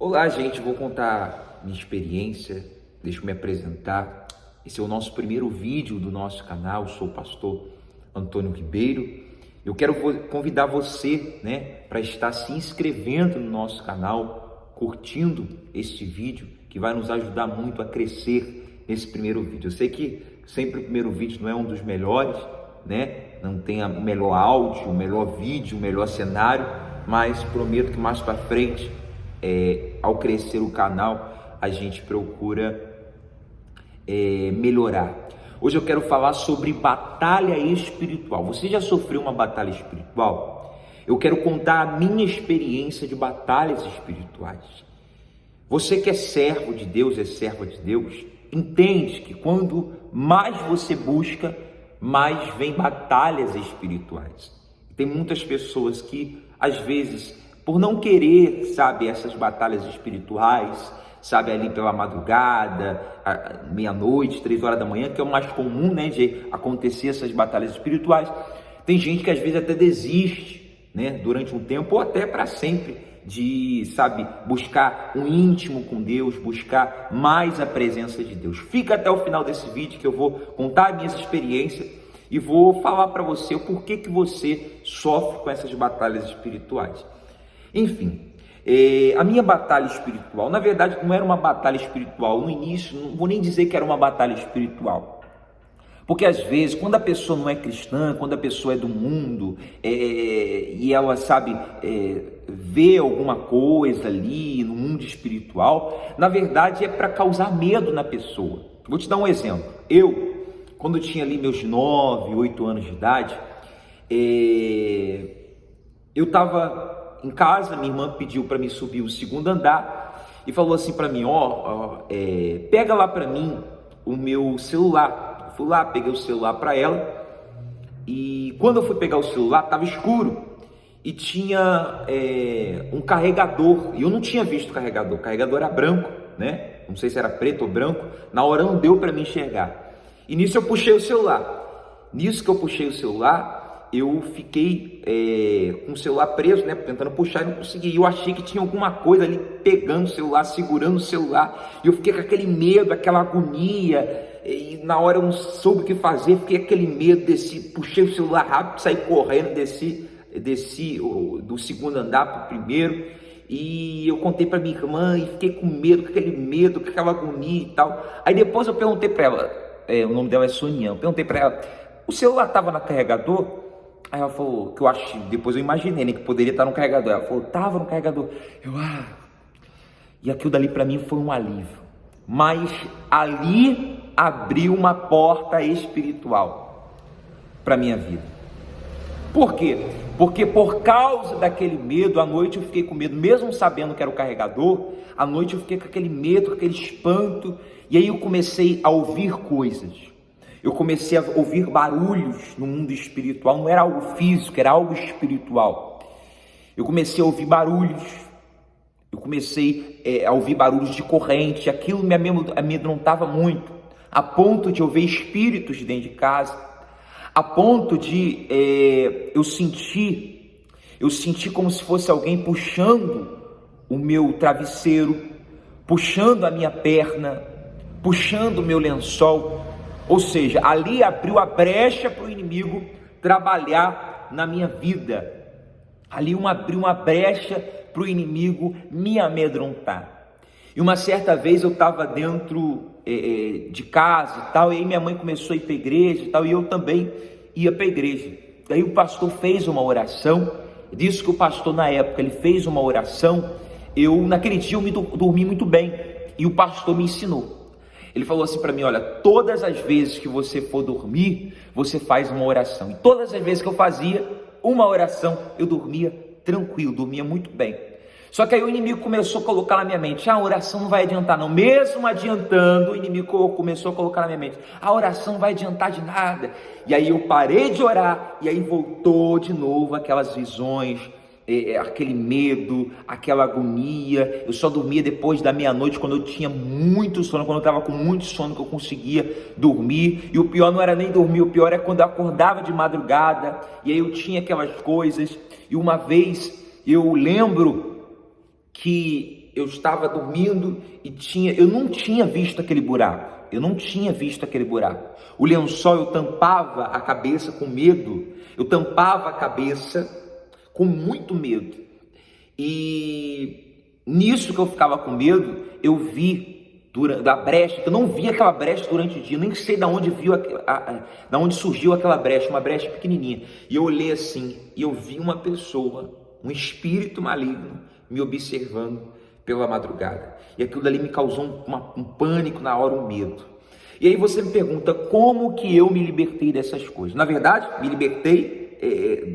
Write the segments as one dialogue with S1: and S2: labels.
S1: Olá, gente, vou contar minha experiência, deixa eu me apresentar. Esse é o nosso primeiro vídeo do nosso canal, eu sou o pastor Antônio Ribeiro. Eu quero convidar você, para estar se inscrevendo no nosso canal, curtindo este vídeo, que vai nos ajudar muito a crescer nesse primeiro vídeo. Eu sei que sempre o primeiro vídeo não é um dos melhores, não tem o melhor áudio, o melhor vídeo, o melhor cenário, mas prometo que mais para frente, ao crescer o canal, a gente procura melhorar. Hoje eu quero falar sobre batalha espiritual. Você já sofreu uma batalha espiritual? Eu quero contar a minha experiência de batalhas espirituais. Você que é servo de Deus, é serva de Deus, entende que quando mais você busca, mais vem batalhas espirituais. Tem muitas pessoas que, às vezes, por não querer, essas batalhas espirituais, ali pela madrugada, meia-noite, 3 horas da manhã, que é o mais comum, de acontecer essas batalhas espirituais. Tem gente que às vezes até desiste, durante um tempo ou até para sempre, de, buscar um íntimo com Deus, buscar mais a presença de Deus. Fica até o final desse vídeo que eu vou contar minhas experiências e vou falar para você o porquê que você sofre com essas batalhas espirituais. Enfim, a minha batalha espiritual, na verdade, não era uma batalha espiritual. No início, não vou nem dizer que era uma batalha espiritual. Porque às vezes, quando a pessoa não é cristã, quando a pessoa é do mundo, e ela, vê alguma coisa ali no mundo espiritual, na verdade é para causar medo na pessoa. Vou te dar um exemplo. Eu, quando eu tinha ali meus 9, 8 anos de idade, eu estava em casa, minha irmã pediu para mim subir o segundo andar e falou assim para mim, pega lá para mim o meu celular. Eu fui lá, peguei o celular para ela e quando eu fui pegar o celular, estava escuro e tinha um carregador, e eu não tinha visto o carregador era branco, não sei se era preto ou branco, na hora não deu para me enxergar. E nisso eu puxei o celular. Nisso que eu puxei o celular, eu fiquei com o celular preso, tentando puxar e não consegui. Eu achei que tinha alguma coisa ali pegando o celular, segurando o celular. E eu fiquei com aquele medo, aquela agonia. E na hora eu não soube o que fazer, fiquei com aquele medo, desci, puxei o celular rápido, saí correndo, desci do segundo andar para o primeiro. E eu contei para minha irmã e fiquei com medo, com aquele medo, com aquela agonia e tal. Aí depois eu perguntei para ela, o nome dela é Sonia, eu perguntei para ela, o celular estava no carregador? Aí ela falou, que eu acho, depois eu imaginei, que poderia estar no carregador. Ela falou, estava no carregador. E aquilo dali para mim foi um alívio. Mas ali abriu uma porta espiritual para minha vida. Por quê? Porque por causa daquele medo, à noite eu fiquei com medo, mesmo sabendo que era o carregador, à noite eu fiquei com aquele medo, com aquele espanto, e aí eu comecei a ouvir coisas. Eu comecei a ouvir barulhos no mundo espiritual, não era algo físico, era algo espiritual. Eu comecei a ouvir barulhos, a ouvir barulhos de corrente, aquilo me amedrontava muito, a ponto de eu ver espíritos de dentro de casa, a ponto de eu sentir como se fosse alguém puxando o meu travesseiro, puxando a minha perna, puxando o meu lençol. Ou seja, ali abriu a brecha para o inimigo trabalhar na minha vida. Ali abriu uma brecha para o inimigo me amedrontar. E uma certa vez eu estava dentro de casa e tal, e aí minha mãe começou a ir para a igreja e tal, e eu também ia para a igreja. Daí o pastor fez uma oração, disse que o pastor na época, ele fez uma oração, naquele dia eu dormi muito bem, e o pastor me ensinou. Ele falou assim para mim, olha, todas as vezes que você for dormir, você faz uma oração. E todas as vezes que eu fazia uma oração, eu dormia tranquilo, dormia muito bem. Só que aí o inimigo começou a colocar na minha mente, a oração não vai adiantar não. Mesmo adiantando, o inimigo começou a colocar na minha mente, a oração não vai adiantar de nada. E aí eu parei de orar, e aí voltou de novo aquelas visões, aquele medo, aquela agonia. Eu só dormia depois da meia-noite, quando eu tinha muito sono, quando eu estava com muito sono, que eu conseguia dormir. E o pior não era nem dormir, o pior é quando eu acordava de madrugada, e aí eu tinha aquelas coisas. E uma vez eu lembro que eu estava dormindo e eu não tinha visto aquele buraco. O lençol, eu tampava a cabeça com medo. Eu tampava a cabeça com muito medo. E nisso que eu ficava com medo, eu vi da brecha, que eu não vi aquela brecha durante o dia, nem sei de onde da onde surgiu aquela brecha, uma brecha pequenininha. E eu olhei assim, e eu vi uma pessoa, um espírito maligno, me observando pela madrugada. E aquilo dali me causou um pânico na hora, um medo. E aí você me pergunta, como que eu me libertei dessas coisas? Na verdade, me libertei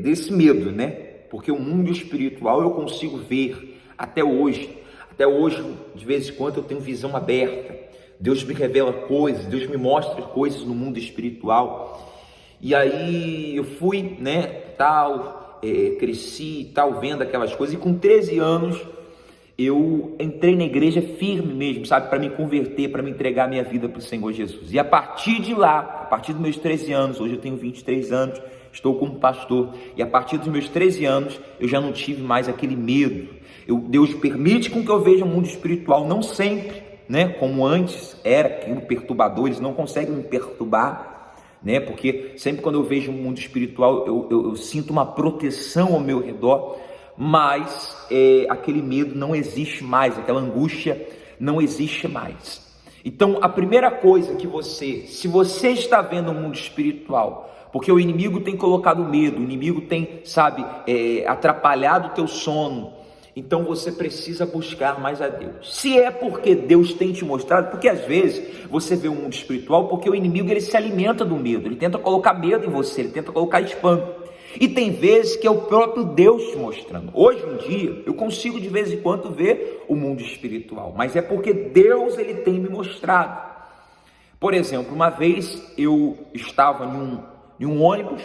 S1: desse medo, né? Porque o mundo espiritual eu consigo ver até hoje. Até hoje, de vez em quando, eu tenho visão aberta. Deus me revela coisas, Deus me mostra coisas no mundo espiritual. E aí eu fui, né, cresci e tal, vendo aquelas coisas. E com 13 anos, eu entrei na igreja firme mesmo, sabe, para me converter, para me entregar a minha vida para o Senhor Jesus. E a partir de lá, a partir dos meus 13 anos, hoje eu tenho 23 anos, estou como pastor, e a partir dos meus 13 anos, eu já não tive mais aquele medo. Deus permite com que eu veja o mundo espiritual, não sempre, né, como antes era aquilo perturbador, eles não conseguem me perturbar, né, porque sempre quando eu vejo o mundo espiritual, eu sinto uma proteção ao meu redor, mas aquele medo não existe mais, aquela angústia não existe mais. Então, a primeira coisa que se você está vendo o mundo espiritual, porque o inimigo tem colocado medo, o inimigo tem, atrapalhado o teu sono, então você precisa buscar mais a Deus. Se é porque Deus tem te mostrado, porque às vezes você vê o mundo espiritual, porque o inimigo ele se alimenta do medo, ele tenta colocar medo em você, ele tenta colocar espanto. E tem vezes que é o próprio Deus te mostrando. Hoje em dia, eu consigo de vez em quando ver o mundo espiritual, mas é porque Deus ele tem me mostrado. Por exemplo, uma vez eu estava em um ônibus,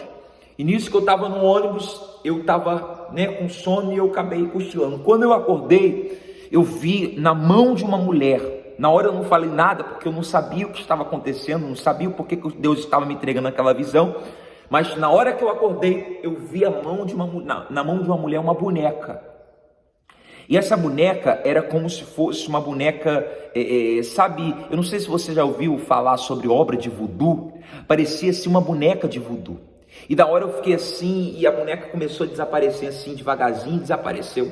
S1: e nisso que eu estava no ônibus, eu estava, com sono e eu acabei cochilando. Quando eu acordei, eu vi na mão de uma mulher. Na hora eu não falei nada, porque eu não sabia o que estava acontecendo, não sabia o porquê que Deus estava me entregando aquela visão. Mas na hora que eu acordei, eu vi na mão de uma mulher uma boneca. E essa boneca era como se fosse uma boneca, eu não sei se você já ouviu falar sobre obra de voodoo, parecia-se uma boneca de voodoo. E da hora eu fiquei assim, e a boneca começou a desaparecer assim, devagarzinho, desapareceu.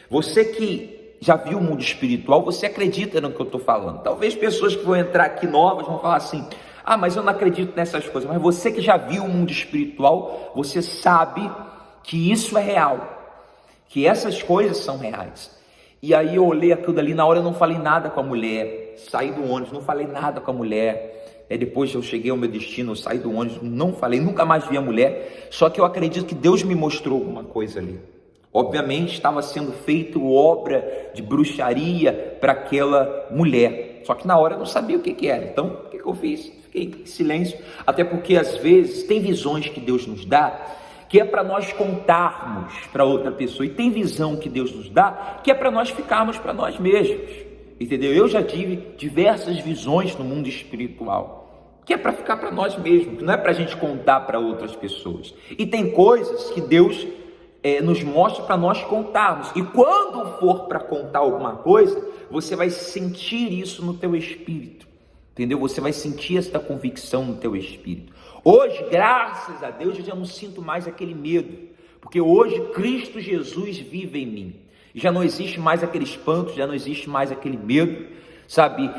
S1: Você que já viu o mundo espiritual, você acredita no que eu estou falando. Talvez pessoas que vão entrar aqui novas vão falar assim, mas eu não acredito nessas coisas. Mas você que já viu o mundo espiritual, você sabe que isso é real, que essas coisas são reais. E aí eu olhei aquilo dali, na hora eu não falei nada com a mulher, saí do ônibus, não falei nada com a mulher. Depois eu cheguei ao meu destino, eu saí do ônibus, não falei, nunca mais vi a mulher. Só que eu acredito que Deus me mostrou alguma coisa ali. Obviamente estava sendo feito obra de bruxaria para aquela mulher. Só que na hora eu não sabia o que era. Então, o que eu fiz? Fiquei em silêncio. Até porque às vezes tem visões que Deus nos dá, que é para nós contarmos para outra pessoa. E tem visão que Deus nos dá, que é para nós ficarmos para nós mesmos. Entendeu? Eu já tive diversas visões no mundo espiritual, que é para ficar para nós mesmos, que não é para a gente contar para outras pessoas. E tem coisas que Deus nos mostra para nós contarmos. E quando for para contar alguma coisa, você vai sentir isso no teu espírito. Entendeu? Você vai sentir essa convicção no teu espírito. Hoje, graças a Deus, eu já não sinto mais aquele medo, porque hoje Cristo Jesus vive em mim. Já não existe mais aquele espanto, já não existe mais aquele medo, sabe?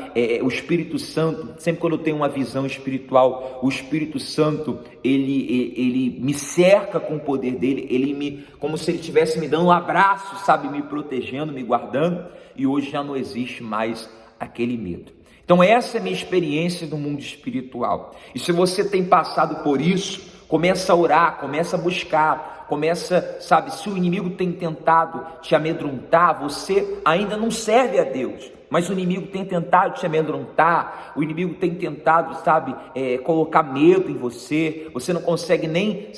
S1: O Espírito Santo, sempre quando eu tenho uma visão espiritual, o Espírito Santo, ele me cerca com o poder dele, como se ele estivesse me dando um abraço, sabe? Me protegendo, me guardando, e hoje já não existe mais aquele medo. Então essa é a minha experiência do mundo espiritual. E se você tem passado por isso, começa a orar, começa a buscar, se o inimigo tem tentado te amedrontar, você ainda não serve a Deus, mas o inimigo tem tentado te amedrontar, o inimigo tem tentado, colocar medo em você, você não consegue nem,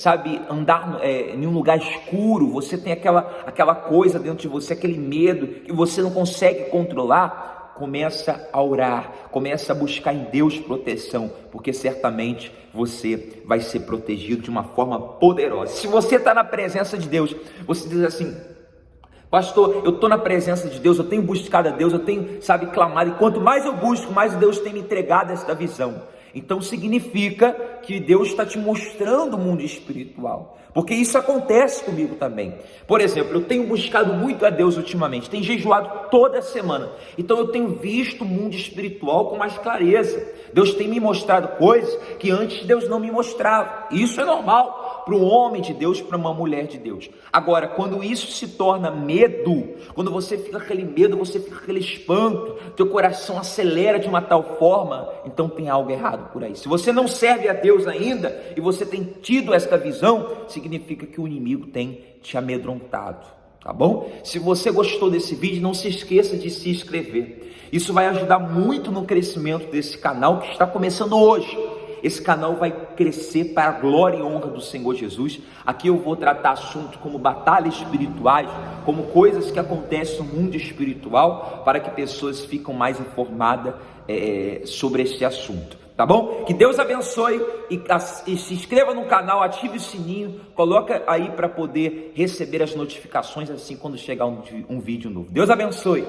S1: andar em um lugar escuro, você tem aquela coisa dentro de você, aquele medo que você não consegue controlar. Começa a orar, começa a buscar em Deus proteção, porque certamente você vai ser protegido de uma forma poderosa. Se você está na presença de Deus, você diz assim, Pastor, eu estou na presença de Deus, eu tenho buscado a Deus, eu tenho, sabe, clamado, e quanto mais eu busco, mais Deus tem me entregado esta visão. Então significa que Deus está te mostrando o mundo espiritual, porque isso acontece comigo também. Por exemplo, eu tenho buscado muito a Deus ultimamente, tenho jejuado toda semana, então eu tenho visto o mundo espiritual com mais clareza. Deus tem me mostrado coisas que antes Deus não me mostrava. Isso é normal para um homem de Deus, para uma mulher de Deus. Agora, quando isso se torna medo, quando você fica com aquele medo, você fica com aquele espanto, teu coração acelera de uma tal forma, então tem algo errado por aí. Se você não serve a Deus ainda e você tem tido esta visão, significa que o inimigo tem te amedrontado, tá bom? Se você gostou desse vídeo, não se esqueça de se inscrever. Isso vai ajudar muito no crescimento desse canal que está começando hoje. Esse canal vai crescer para a glória e honra do Senhor Jesus. Aqui eu vou tratar assuntos como batalhas espirituais, como coisas que acontecem no mundo espiritual, para que pessoas fiquem mais informadas sobre esse assunto. Tá bom? Que Deus abençoe e se inscreva no canal, ative o sininho, coloca aí para poder receber as notificações assim quando chegar um vídeo novo. Deus abençoe.